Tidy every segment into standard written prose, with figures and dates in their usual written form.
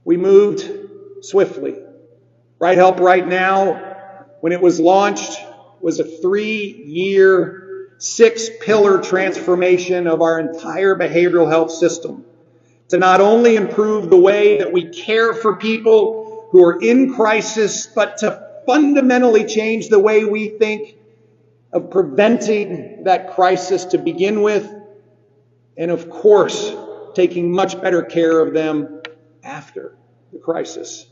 We moved swiftly. Right Help Right Now, when it was launched, was a 3-year, 6-pillar transformation of our entire behavioral health system to not only improve the way that we care for people who are in crisis, but to fundamentally change the way we think of preventing that crisis to begin with, and of course, taking much better care of them after the crisis.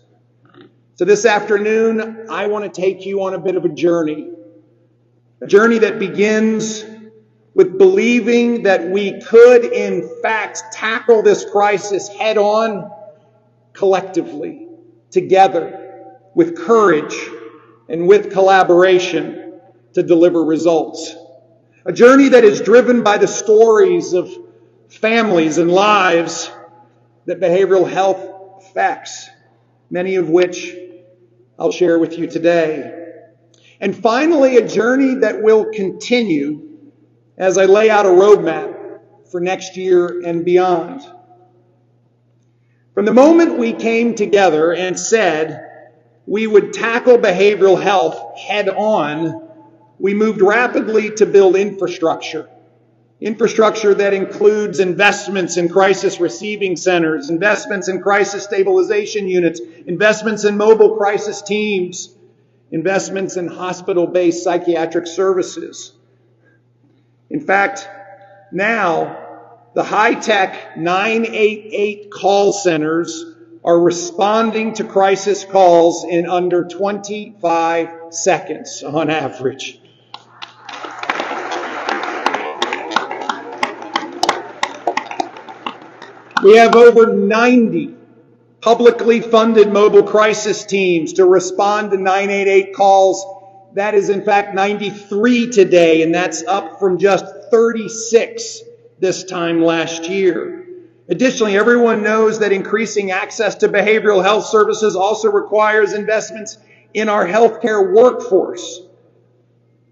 So this afternoon, I want to take you on a bit of a journey that begins with believing that we could, in fact, tackle this crisis head on, collectively, together, with courage and with collaboration to deliver results. A journey that is driven by the stories of families and lives that behavioral health affects, many of which I'll share with you today. And finally, a journey that will continue as I lay out a roadmap for next year and beyond. From the moment we came together and said we would tackle behavioral health head on, we moved rapidly to build infrastructure that includes investments in crisis receiving centers, investments in crisis stabilization units, investments in mobile crisis teams, investments in hospital-based psychiatric services. In fact, now the high-tech 988 call centers are responding to crisis calls in under 25 seconds on average. We have over 90 publicly funded mobile crisis teams to respond to 988 calls. That is, in fact, 93 today, and that's up from just 36 this time last year. Additionally, everyone knows that increasing access to behavioral health services also requires investments in our healthcare workforce.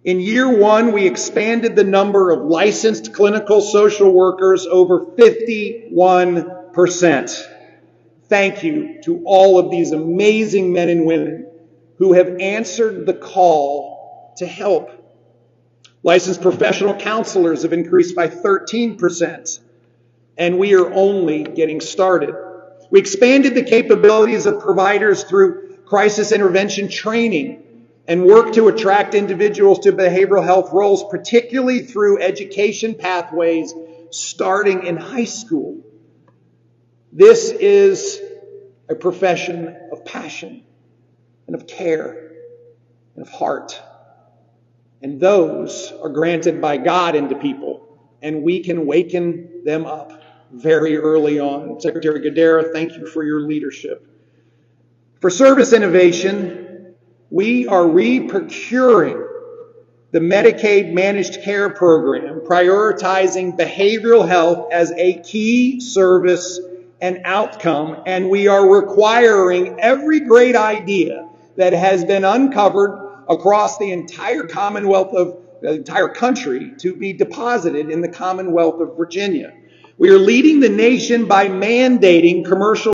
In year one, we expanded the number of licensed clinical social workers over 51%. Thank you to all of these amazing men and women who have answered the call to help. Licensed professional counselors have increased by 13%, and we are only getting started. We expanded the capabilities of providers through crisis intervention training and work to attract individuals to behavioral health roles, particularly through education pathways starting in high school. This is a profession of passion and of care and of heart. And those are granted by God into people, and we can waken them up very early on. Secretary Gadara, thank you for your leadership. For service innovation, we are re-procuring the Medicaid managed care program, prioritizing behavioral health as a key service and outcome, and we are requiring every great idea that has been uncovered across the entire Commonwealth of the entire country to be deposited in the Commonwealth of Virginia. We are leading the nation by mandating commercial